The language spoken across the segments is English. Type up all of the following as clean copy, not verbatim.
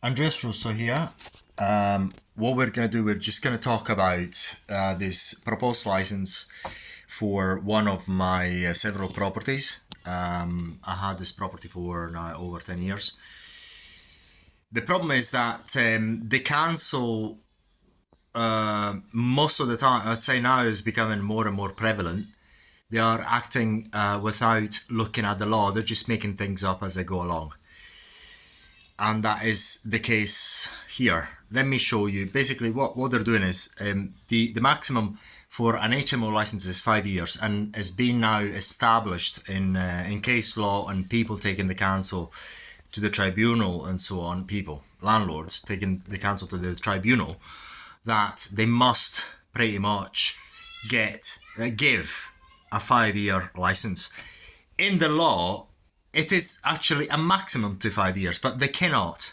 Andres Russo here. What we're going to do, we're just going to talk about this proposed license for one of my several properties. I had this property for now over 10 years. The problem is that the council, most of the time, I'd say now is becoming more and more prevalent. They are acting without looking at the law. They're just making things up as they go along. And that is the case here. Let me show you. Basically, what they're doing is the maximum for an HMO license is 5 years, and has been now established in case law, and people taking the council to the tribunal and so on. People, landlords taking the council to the tribunal, that they must pretty much give a 5-year license. In the law, it is actually a maximum to 5 years, but they cannot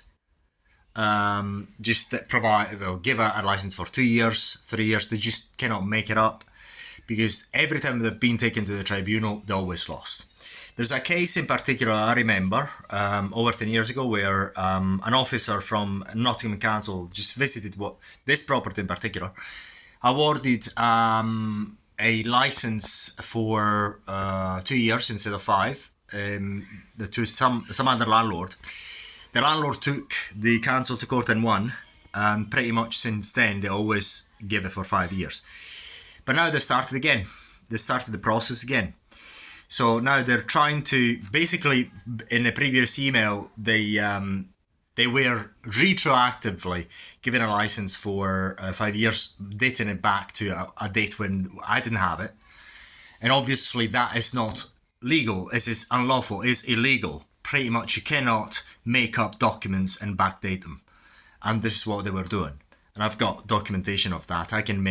just give a license for 2 years, 3 years. They just cannot make it up, because every time they've been taken to the tribunal, they always lost. There's a case in particular I remember over 10 years ago where an officer from Nottingham Council just visited this property in particular, awarded a license for 2 years instead of 5. To some other landlord. The landlord took the council to court and won, and pretty much since then they always give it for 5 years. But now they started again. They started the process again. So now they're trying to, basically, in the previous email, they were retroactively given a license for 5 years, dating it back to a date when I didn't have it. And obviously that is not legal. It is unlawful. It is illegal. Pretty much you cannot make up documents and backdate them. And this is what they were doing. And I've got documentation of that. I can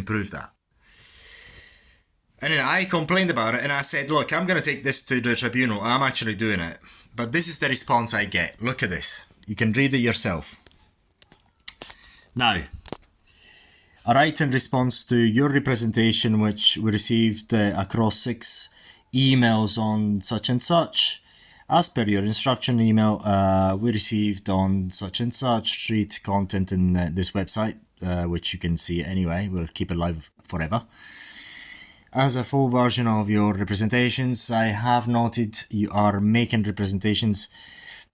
prove that. And then I complained about it, and I said, look, I'm going to take this to the tribunal. I'm actually doing it. But this is the response I get. Look at this. You can read it yourself. Now, I write in response to your representation, which we received across 6 emails on such and such. As per your instruction email, we received on such and such treat content in this website, which you can see anyway. We'll keep it live forever. As a full version of your representations, I have noted you are making representations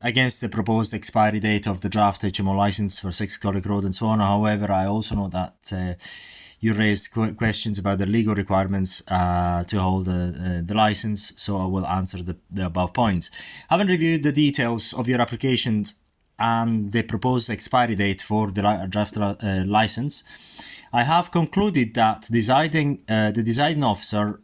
against the proposed expiry date of the draft HMO license for 6 Collick Road and so on. However, I also know that you raised questions about the legal requirements to hold the license, so I will answer the above points. Having reviewed the details of your applications and the proposed expiry date for the draft license, I have concluded that the deciding officer,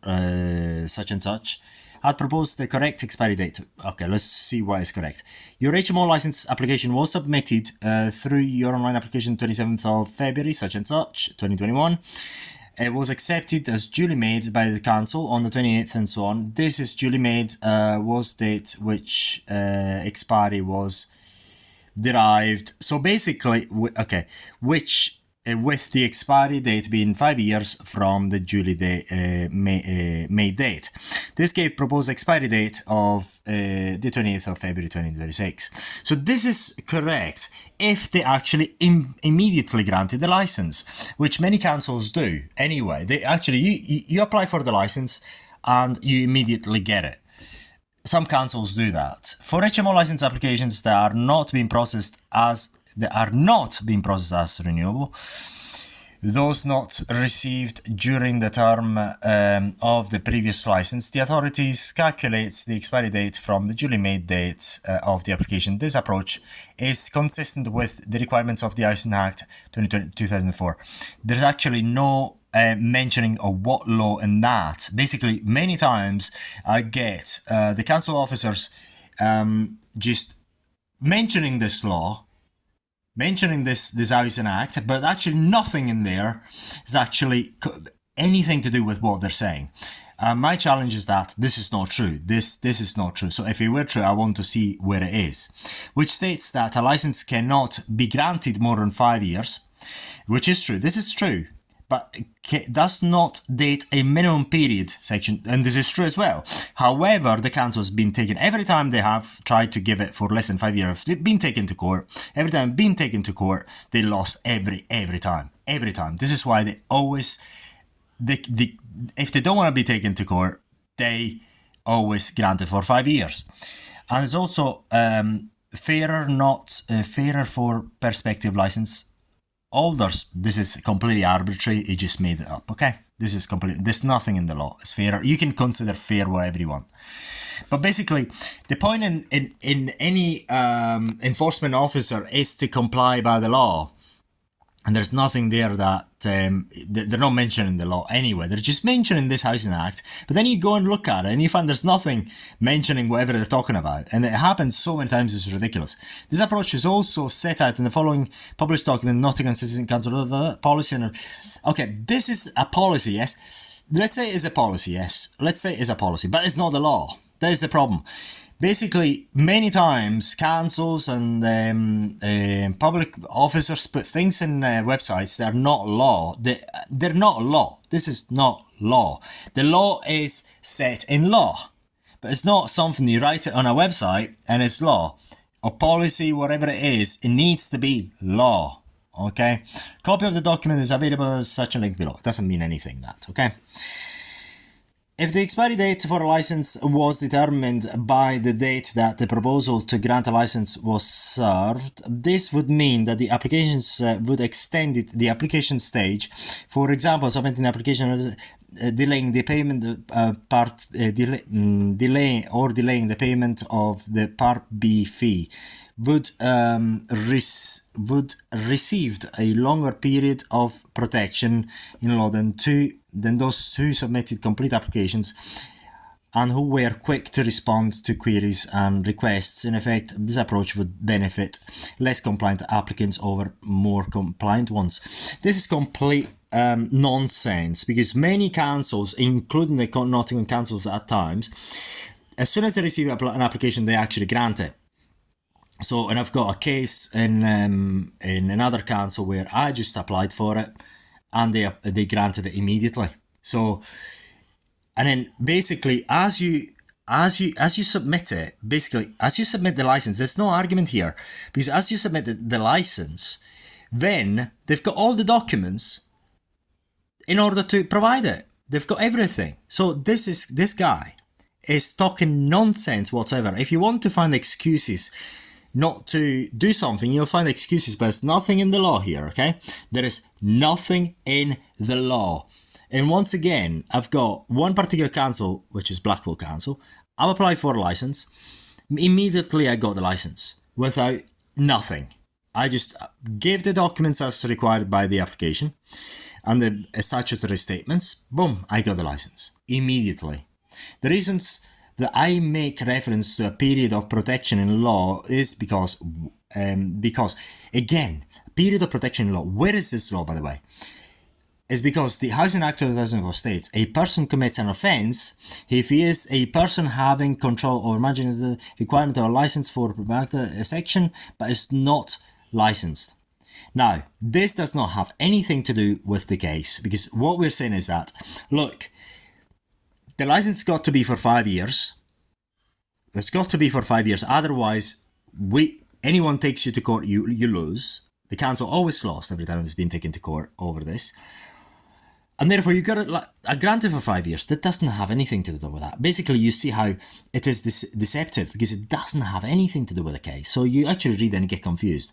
such and such, had proposed the correct expiry date. Okay, let's see why it's correct. Your HMO license application was submitted through your online application 27th of February, such and such, 2021. It was accepted as duly made by the council on the 28th and so on. This is duly made was date which expiry was derived. So basically, with the expiry date being 5 years from the duly made date. This gave proposed expiry date of the 20th of February 2026. So this is correct if they actually immediately granted the license, which many councils do anyway. They actually, you apply for the license and you immediately get it. Some councils do that. For HMO license applications that are not being processed as renewable, those not received during the term of the previous license, the authorities calculates the expiry date from the duly made date of the application. This approach is consistent with the requirements of the Housing Act 2004. There's actually no mentioning of what law in that. Basically, many times I get the council officers just mentioning this law, mentioning this Housing Act, but actually nothing in there is actually anything to do with what they're saying. My challenge is that this is not true. This is not true. So if it were true, I want to see where it is, which states that a license cannot be granted more than 5 years, which is true. This is true. but does not date a minimum period section, and this is true as well. However, the council has been taken every time they have tried to give it for less than 5 years. They've been taken to court. Every time been taken to court, they lost every time. This is why they always, if they don't want to be taken to court, they always grant it for 5 years. And it's also fairer for prospective license holders. This is completely arbitrary. It just made it up. Okay, this is completely. There's nothing in the law. It's fairer. You can consider fair whatever you want. But basically, the point in any enforcement officer is to comply by the law. And there's nothing there that they're not mentioning the law anyway. They're just mentioning this Housing Act. But then you go and look at it and you find there's nothing mentioning whatever they're talking about. And it happens so many times, it's ridiculous. This approach is also set out in the following published document, Nottingham Citizen Council policy. Okay, this is a policy, yes. Let's say it's a policy, yes. Let's say it's a policy, but it's not the law. That is the problem. Basically, many times councils and public officers put things in websites that are not law. They're not law. This is not law. The law is set in law, but it's not something you write it on a website and it's law. Or policy, whatever it is, it needs to be law. Okay? Copy of the document is available as such a link below. It doesn't mean anything, that, okay? If the expiry date for a license was determined by the date that the proposal to grant a license was served, this would mean that the applications would extend the application stage. For example, submitting the application delaying the payment delaying the payment of the Part B fee would received a longer period of protection in law than those who submitted complete applications and who were quick to respond to queries and requests. In effect, this approach would benefit less compliant applicants over more compliant ones. This is complete nonsense, because many councils, including the Nottingham councils at times, as soon as they receive an application, they actually grant it. So, and I've got a case in another council where I just applied for it and they granted it immediately. So, and then basically as you submit it, basically as you submit the license, there's no argument here, because as you submit the license, then they've got all the documents in order to provide it. They've got everything. So this guy is talking nonsense whatsoever. If you want to find excuses not to do something, you'll find excuses, but there's nothing in the law here, okay? There is nothing in the law. And once again, I've got one particular council, which is Blackpool Council. I've applied for a license. Immediately I got the license without nothing. I just gave the documents as required by the application and the statutory statements. Boom, I got the license immediately. The reasons that I make reference to a period of protection in law is because again, period of protection in law, where is this law, by the way? Is because the Housing Act of 2004 states a person commits an offence if he is a person having control or managing the requirement of a license for a section but is not licensed. Now, this does not have anything to do with the case, because what we're saying is that, look, the license got to be for 5 years. It's got to be for 5 years. Otherwise, anyone takes you to court, you lose. The council always lost every time it's been taken to court over this. And therefore, you got it granted for 5 years. That doesn't have anything to do with that. Basically, you see how it is deceptive, because it doesn't have anything to do with the case. So you actually read and get confused.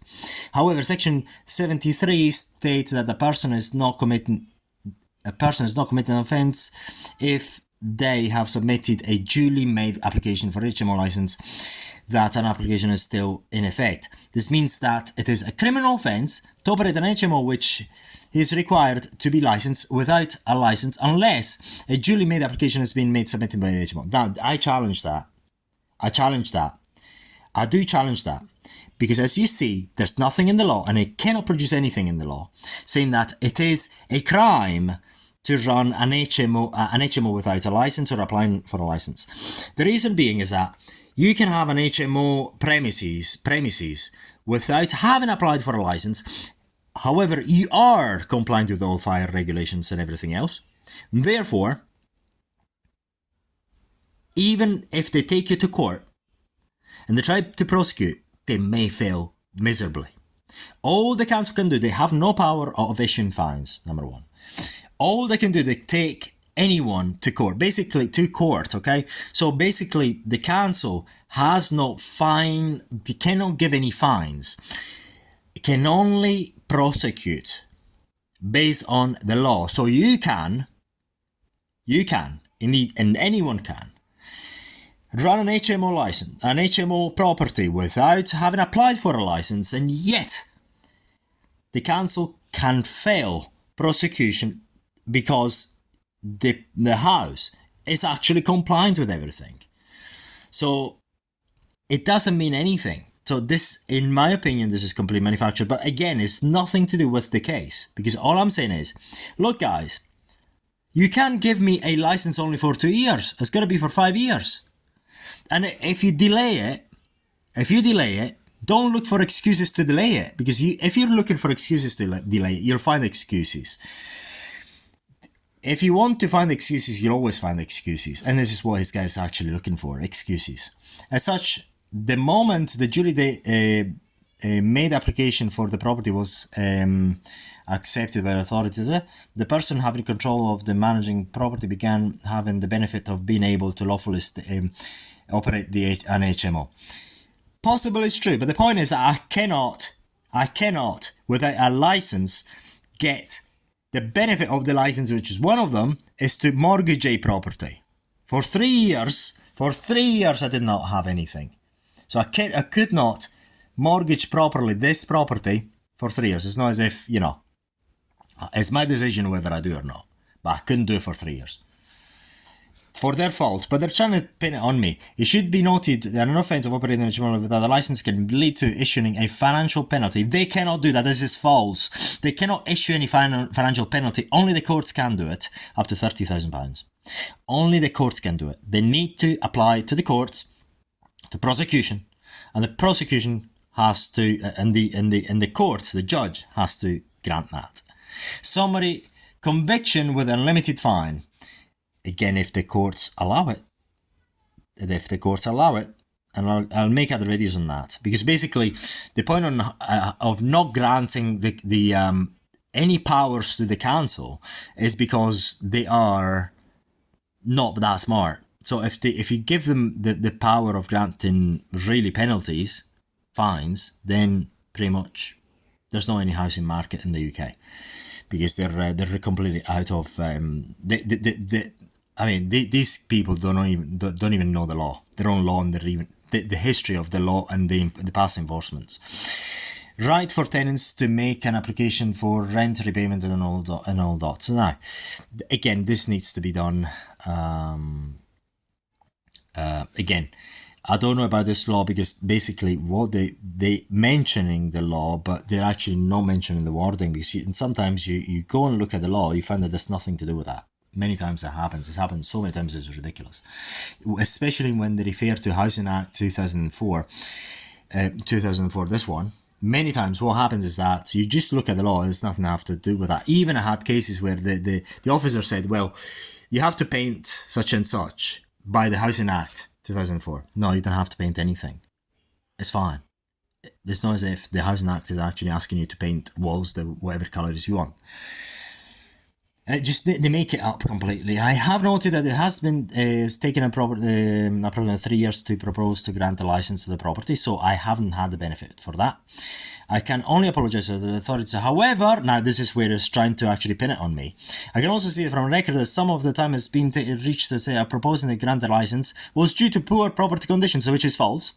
However, Section 73 states that a person is not committing an offence if they have submitted a duly made application for HMO license, that an application is still in effect. This means that it is a criminal offence to operate an HMO which is required to be licensed without a license unless a duly made application has been submitted by the HMO. Now, I challenge that. I do challenge that. Because as you see, there's nothing in the law, and it cannot produce anything in the law, saying that it is a crime to run an HMO without a license or applying for a license. The reason being is that you can have an HMO premises without having applied for a license, However, you are compliant with all fire regulations and everything else. Therefore, even if they take you to court and they try to prosecute, they may fail miserably. All the council can do, they have no power of issuing fines, number one. All they can do, they take anyone to court, basically to court, okay? So basically, the council has no fine, they cannot give any fines. It can only prosecute based on the law. So you can, indeed, and anyone can, run an HMO license, an HMO property without having applied for a license, and yet the council can fail prosecution because the house is actually compliant with everything. So it doesn't mean anything. So this, in my opinion, this is completely manufactured. But again, it's nothing to do with the case, because all I'm saying is, look guys, you can't give me a license only for 2 years. It's got to be for 5 years. And if you delay it, don't look for excuses to delay it, because if you're looking for excuses to delay it, you'll find excuses. If you want to find excuses, you'll always find excuses. And this is what this guy is actually looking for, excuses. As such, the moment the jury made application for the property was accepted by authorities, the person having control of the managing property began having the benefit of being able to lawfully operate an HMO. Possibly it's true, but the point is that I cannot, without a license, get the benefit of the license, which is one of them, is to mortgage a property. For 3 years I did not have anything. So I could not mortgage properly this property for 3 years. It's not as if, it's my decision whether I do or not. But I couldn't do it for 3 years. For their fault, but they're trying to pin it on me. It should be noted that an offence of operating a HMO without a license can lead to issuing a financial penalty. They cannot do that. This is false. They cannot issue any financial penalty. Only the courts can do it, up to £30,000. Only the courts can do it. They need to apply to the courts, to prosecution, and the prosecution has to, and the courts, the judge has to grant that. Summary: conviction with unlimited fine. Again, if the courts allow it, and I'll make other videos on that, because basically the point of not granting the any powers to the council is because they are not that smart. So if you give them the power of granting really penalties, fines, then pretty much there's no any housing market in the UK, because they're completely out of these people don't even know the law, their own law, and the history of the law and the past enforcements. Right for tenants to make an application for rent repayment and all that. So now, again, this needs to be done. Again, I don't know about this law, because basically what they mentioning the law, but they're actually not mentioning the wording, because and sometimes you go and look at the law, you find that there's nothing to do with that. Many times it happens. It's happened so many times it's ridiculous. Especially when they refer to Housing Act 2004, this one. Many times what happens is that you just look at the law and it's nothing to have to do with that. Even I had cases where the officer said, well, you have to paint such and such by the Housing Act 2004. No, you don't have to paint anything. It's fine. It's not as if the Housing Act is actually asking you to paint walls whatever colours you want. They make it up completely. I have noted that it has been it's taken approximately 3 years to propose to grant a license to the property, so I haven't had the benefit for that. I can only apologise to the authorities. However, now this is where it's trying to actually pin it on me. I can also see from record that some of the time has been reached to say proposing to grant the license was due to poor property conditions, which is false.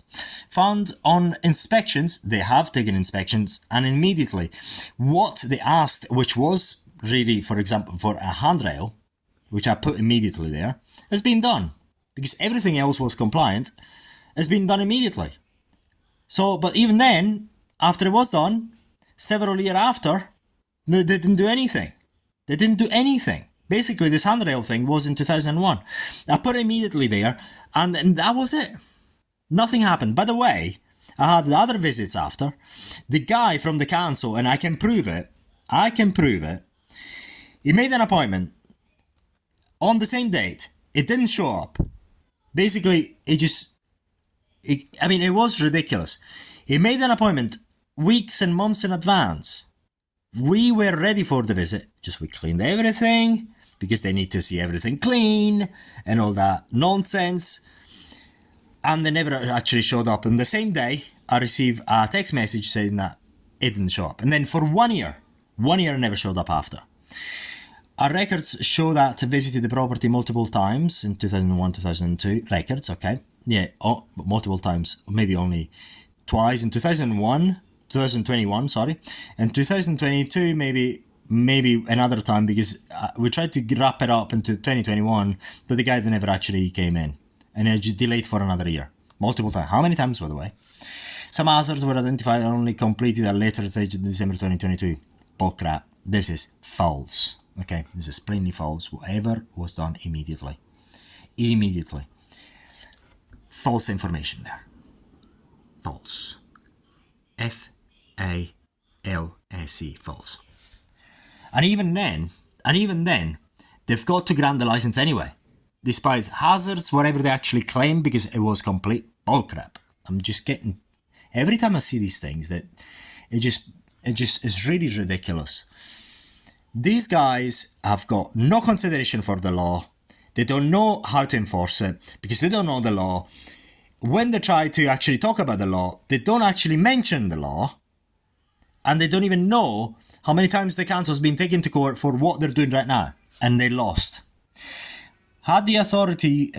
Found on inspections, they have taken inspections, and immediately what they asked, which was really, for example, for a handrail, which I put immediately there, has been done, because everything else was compliant, has been done immediately. So, but even then, after it was done, several years after, they didn't do anything. They didn't do anything. Basically, this handrail thing was in 2001. I put it immediately there, and that was it. Nothing happened. By the way, I had the other visits after. The guy from the council, and I can prove it, he made an appointment on the same date. It didn't show up. Basically, it was ridiculous. He made an appointment weeks and months in advance. We were ready for the visit, just we cleaned everything, because they need to see everything clean, and all that nonsense. And they never actually showed up. And the same day, I received a text message saying that it didn't show up. And then for 1 year, never showed up after. Our records show that I visited the property multiple times in 2001, 2002. Records, okay. Yeah, multiple times. Maybe only twice in 2021, sorry. And 2022, maybe another time, because we tried to wrap it up into 2021, but the guy never actually came in. And it just delayed for another year. Multiple times. How many times, by the way? Some hazards were identified and only completed at a later stage in December 2022. Bullcrap. This is false. Okay, this is plainly false. Whatever was done immediately. False information there. False. F-A-L-S-E. False. And even then, they've got to grant the license anyway. Despite hazards, whatever they actually claim, because it was complete bullcrap. I'm just getting... Every time I see these things, that it just is really ridiculous. These guys have got no consideration for the law. They don't know how to enforce it, because they don't know the law. When they try to actually talk about the law, they don't actually mention the law. And they don't even know how many times the council's been taken to court for what they're doing right now. And they lost. Had the authority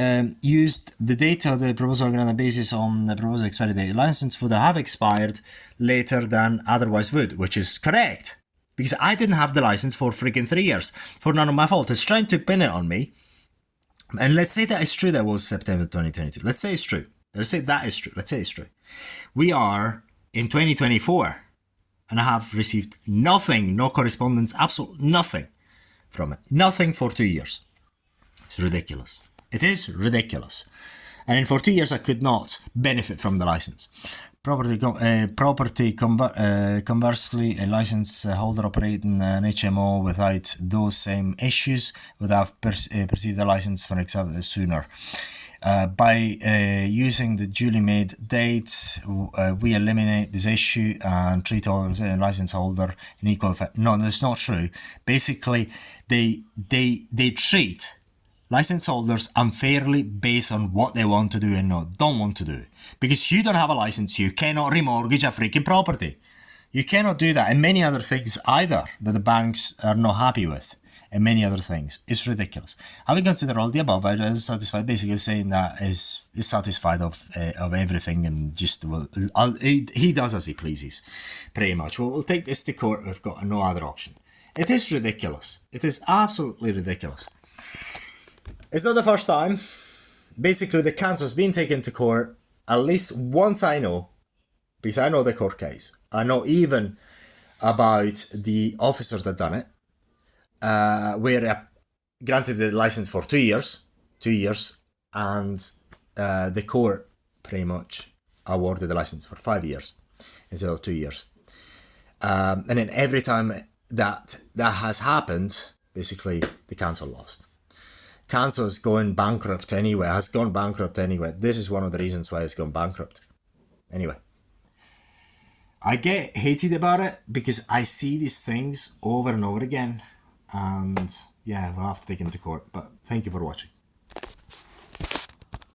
used the data of the proposal on the basis on the proposal expiry date, the license would have expired later than otherwise would, which is correct. Because I didn't have the license for freaking 3 years. For none of my fault. It's trying to pin it on me. And let's say that it's true that was September 2022. Let's say it's true. Let's say that is true. Let's say it's true. We are in 2024. And I have received nothing, no correspondence, absolutely nothing from it. Nothing for 2 years. It's ridiculous. It is ridiculous. And for 2 years I could not benefit from the license. Conversely, a license holder operating an HMO without those same issues would have received the license for example sooner. By using the duly made date, we eliminate this issue and treat all license holder in equal effect. No, that's not true. Basically, they treat license holders unfairly based on what they want to do and don't want to do. Because you don't have a license, you cannot remortgage a freaking property. You cannot do that, and many other things either that the banks are not happy with, and many other things. It's ridiculous. Having considered all the above, I was satisfied, basically saying that is satisfied of everything, and just he does as he pleases, pretty much. We'll take this to court. We've got no other option. It is ridiculous. It is absolutely ridiculous. It's not the first time. Basically, the council's been taken to court at least once, I know, because I know the court case. I know even about the officers that done it, where granted the license for 2 years, and the court pretty much awarded the license for 5 years instead of 2 years. And then every time that has happened, basically the council lost. Council is going bankrupt anyway, has gone bankrupt anyway. This is one of the reasons why it's gone bankrupt. Anyway, I get hated about it because I see these things over and over again. And yeah, we'll have to take them to court. But thank you for watching.